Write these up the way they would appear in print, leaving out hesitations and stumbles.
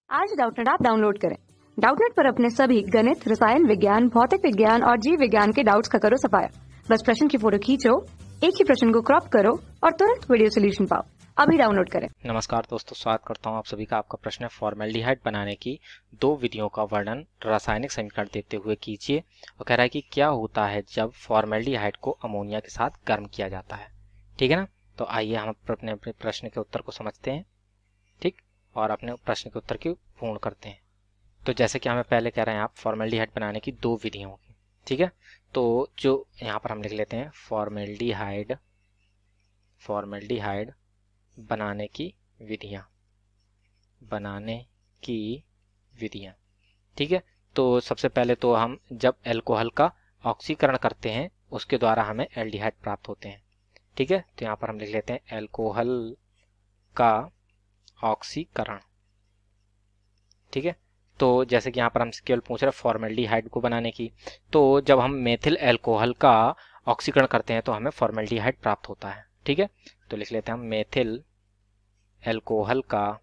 आज Doubtnut app download करें। Doubtnut पर अपने सभी गणित, रसायन विज्ञान, भौतिक विज्ञान और जीव विज्ञान के डाउट्स का करो सफाया। बस प्रश्न की फोटो खींचो, एक ही प्रश्न को क्रॉप करो और तुरंत वीडियो सोल्यूशन पाओ। अभी डाउनलोड करें। नमस्कार दोस्तों, स्वागत करता हूं आप सभी का। आपका प्रश्न है फॉर्मेल्डिहाइड बनाने की दो विधियों का वर्णन रासायनिक समीकरण देते हुए कीजिए। और कह रहा है कि क्या होता है जब फॉर्मेल्डिहाइड को अमोनिया के साथ गर्म किया जाता है। ठीक है ना। तो आइए हम अपने अपने प्रश्न के उत्तर को समझते हैं, ठीक, और अपने प्रश्न के उत्तर की पूर्ण करते हैं। तो जैसे कि हमें पहले कह रहे हैं आप फॉर्मेल्डिहाइड बनाने की दो विधियों की, ठीक है। तो जो यहाँ पर हम लिख लेते हैं फॉर्मेल्डिहाइड बनाने की विधियां, ठीक है। तो सबसे पहले तो हम जब एल्कोहल का ऑक्सीकरण करते हैं उसके द्वारा हमें एल्डिहाइड प्राप्त होते हैं, ठीक है। तो यहाँ पर हम लिख लेते हैं एल्कोहल का ऑक्सीकरण, ठीक है। तो जैसे कि यहाँ पर हम केवल पूछ रहे हैं फॉर्मेल्डिहाइड को बनाने की, तो जब हम मेथिल एल्कोहल का ऑक्सीकरण करते हैं तो हमें फॉर्मेल्डिहाइड प्राप्त होता है, ठीक है। तो लिख लेते हैं हम मेथिल एल्कोहल का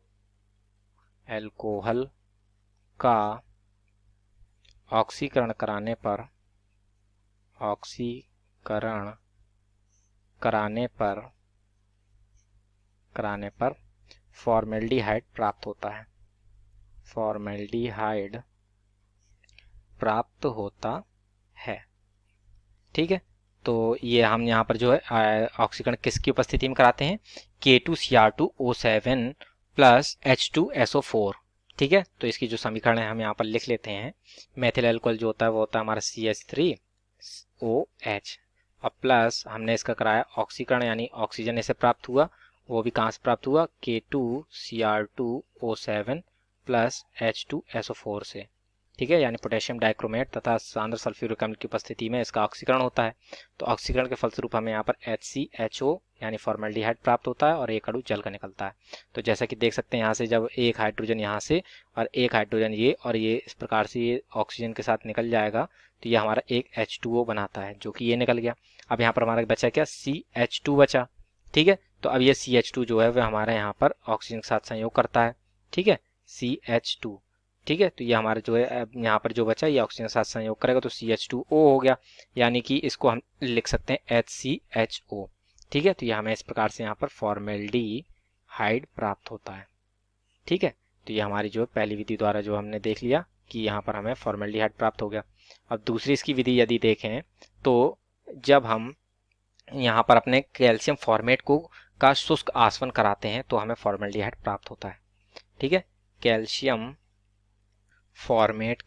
ऑक्सीकरण कराने पर फॉर्मेल्डिहाइड प्राप्त होता है, ठीक है। तो ये हम यहाँ पर जो है ऑक्सीकरण किसकी उपस्थिति में कराते हैं, K2Cr2O7 प्लस H2SO4, ठीक है। तो इसकी जो समीकरण है हम यहाँ पर लिख लेते हैं। मेथिल एल्कोहल जो होता है वो होता है हमारा CH3OH, और प्लस हमने इसका कराया ऑक्सीकरण, यानी ऑक्सीजन इसे प्राप्त हुआ, वो भी कहाँ से प्राप्त हुआ, K2Cr2O7 प्लस H2SO4 से, ठीक है। यानी पोटेशियम डाइक्रोमेट तथा सांद्र सल्फ्यूरिक अम्ल की उपस्थिति में इसका ऑक्सीकरण होता है। तो ऑक्सीकरण के फलस्वरूप हमें यहाँ पर HCHO यानी फॉर्मेल्डिहाइड प्राप्त होता है और एक अणु जल कर निकलता है। तो जैसा कि देख सकते हैं यहाँ से जब एक हाइड्रोजन यहाँ से और एक हाइड्रोजन ये और ये इस प्रकार से ये ऑक्सीजन के साथ निकल जाएगा तो ये हमारा एक H2O बनाता है, जो कि ये निकल गया। अब यहाँ पर हमारा बचा क्या, CH2 बचा, ठीक है। तो अब ये CH2 जो है वह हमारे यहाँ पर ऑक्सीजन के साथ संयोग करता है, ठीक है, CH2, ठीक है। तो ये हमारा जो है यहाँ पर जो बचा ये ऑक्सीजन के साथ संयोग करेगा तो CH2O हो गया, यानी कि इसको हम लिख सकते हैं HCHO, ठीक है। तो ये हमें इस प्रकार से यहाँ पर फॉर्मेल्डिहाइड प्राप्त होता है, ठीक है। तो ये हमारी जो पहली विधि द्वारा जो हमने देख लिया कि यहाँ पर हमें फॉर्मेल्डिहाइड प्राप्त हो गया। अब दूसरी इसकी विधि यदि देखें तो जब हम यहाँ पर अपने कैल्शियम फॉर्मेट को का शुष्क आसवन कराते हैं तो हमें फॉर्मेल्डिहाइड प्राप्त होता है, ठीक है। कैल्शियम फॉर्मेट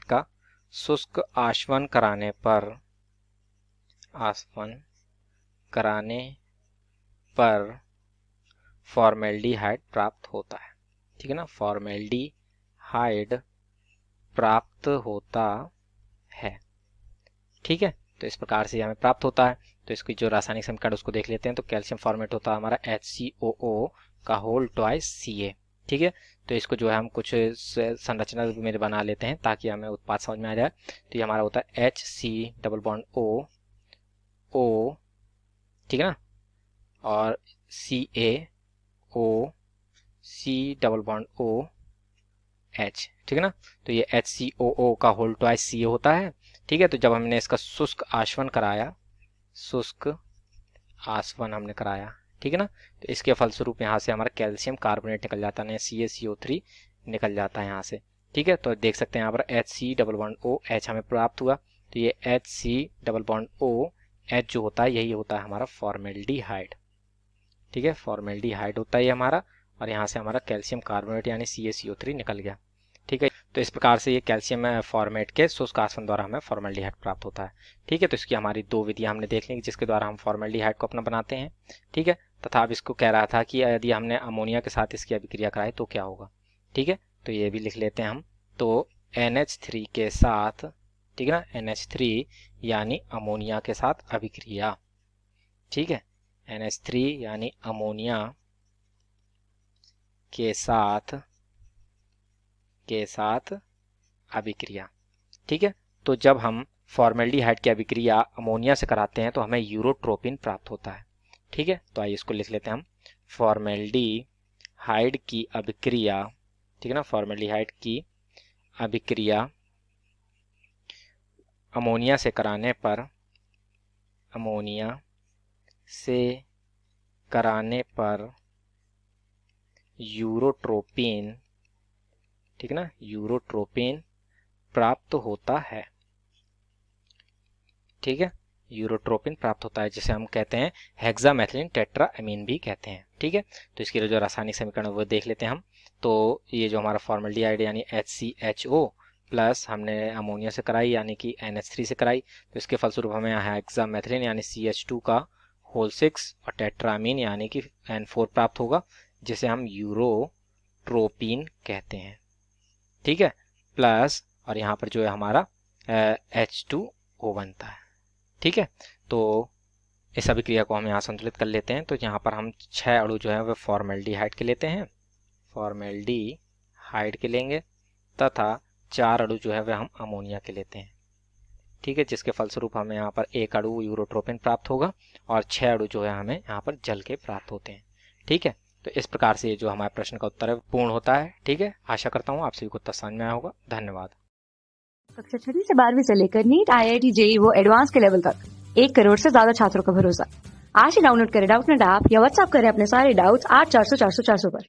का शुष्क आसवन कराने पर फॉर्मेल्डिहाइड प्राप्त होता है, ठीक है ना। फॉर्मेल्डिहाइड प्राप्त होता है, ठीक है। तो इस प्रकार से हमें प्राप्त होता है। तो इसकी जो रासायनिक समीकरण उसको देख लेते हैं। तो कैल्शियम फॉर्मेट होता है हमारा HCOO का होल ट्वाइस Ca, ठीक है। तो इसको जो है हम कुछ संरचना में बना लेते हैं ताकि हमें उत्पाद समझ में आ जाए। तो ये हमारा होता है HC+O, ठीक है ना, और CaO, C+O H, ठीक है ना। तो ये HCOO का होल ट्वाइस Ca होता है, ठीक है। तो जब हमने इसका शुष्क आसवन हमने कराया, ठीक है ना, तो इसके फलस्वरूप यहाँ से हमारा कैल्शियम कार्बोनेट निकल जाता है, CaCO3 निकल जाता है यहाँ से, ठीक है। तो देख सकते हैं यहाँ पर HC+OH हमें प्राप्त हुआ। तो ये HC+OH जो होता है यही होता है हमारा फॉर्मेल्डिहाइड, ठीक है। फॉर्मेल्डिहाइड होता है ये हमारा, और यहाँ से हमारा कैल्शियम कार्बोनेट यानी CaCO3 निकल गया, ठीक है। तो इस प्रकार से ये कैल्शियम फॉर्मेट के शुष्क आसवन द्वारा हमें फॉर्मेल्डिहाइड प्राप्त होता है, ठीक है। तो इसकी हमारी दो विधियां हमने देख ली जिसके द्वारा हम फॉर्मेल्डिहाइड को अपना बनाते हैं, ठीक है। तथा अब इसको कह रहा था कि यदि हमने अमोनिया के साथ इसकी अभिक्रिया कराई तो क्या होगा, ठीक है। तो ये भी लिख लेते हैं हम। तो NH3 के साथ, ठीक है ना, NH3 यानी अमोनिया के साथ अभिक्रिया, ठीक है। NH3 यानी अमोनिया के साथ अभिक्रिया, ठीक है। तो जब हम फॉर्मेल्डिहाइड की अभिक्रिया अमोनिया से कराते हैं तो हमें यूरोट्रोपिन प्राप्त होता है, ठीक है। तो आइए इसको लिख लेते हैं हम। फॉर्मेल्डिहाइड हाइड की अभिक्रिया, ठीक है ना, फॉर्मेल्डिहाइड की अभिक्रिया अमोनिया से कराने पर यूरोट्रोपिन, ठीक है ना, यूरोट्रोपिन प्राप्त होता है। ठीक है, यूरोट्रोपिन प्राप्त होता है, जिसे हम कहते हैं हेक्सामेथिलीन टेट्राएमीन भी कहते हैं। ठीक है, तो इसके लिए जो रासायनिक समीकरण वो देख लेते हैं हम। तो ये जो हमारा फॉर्मेल्डिहाइड यानी HCHO प्लस हमने अमोनिया से कराई यानी कि NH3 से कराई, तो इसके फलस्वरूप हमें यहाँ हेक्सामेथिलीन यानी CH2 का होल 6 और टेट्रामीन यानी कि N4 प्राप्त होगा, जिसे हम यूरोट्रोपिन कहते हैं। ठीक है, प्लस और यहाँ पर जो है हमारा H2O बनता है। ठीक है, तो इस अभिक्रिया को हम यहाँ संतुलित कर लेते हैं। तो यहाँ पर हम 6 अणु जो है वह फॉर्मेल्डिहाइड के लेते हैं, फॉर्मेल्डिहाइड के लेंगे, तथा 4 अणु जो है वह हम अमोनिया के लेते हैं। ठीक है, जिसके फलस्वरूप हमें यहाँ पर 1 अणु यूरोट्रोपिन प्राप्त होगा और 6 अणु जो है हमें यहाँ पर जल के प्राप्त होते हैं। ठीक है, तो इस प्रकार से जो हमारे प्रश्न का उत्तर है पूर्ण होता है। ठीक है, आशा करता हूँ आप सभी को उत्तर समझ में आया होगा। धन्यवाद। कक्षा 6 से 12वीं से लेकर नीट, IIT, JEE वो एडवांस के लेवल तक 1 करोड़ से ज्यादा छात्रों का भरोसा। आज ही डाउनलोड करें डाउटनेट ऐप या व्हाट्सएप करें अपने सारे डाउट्स 8400 400 400 पर।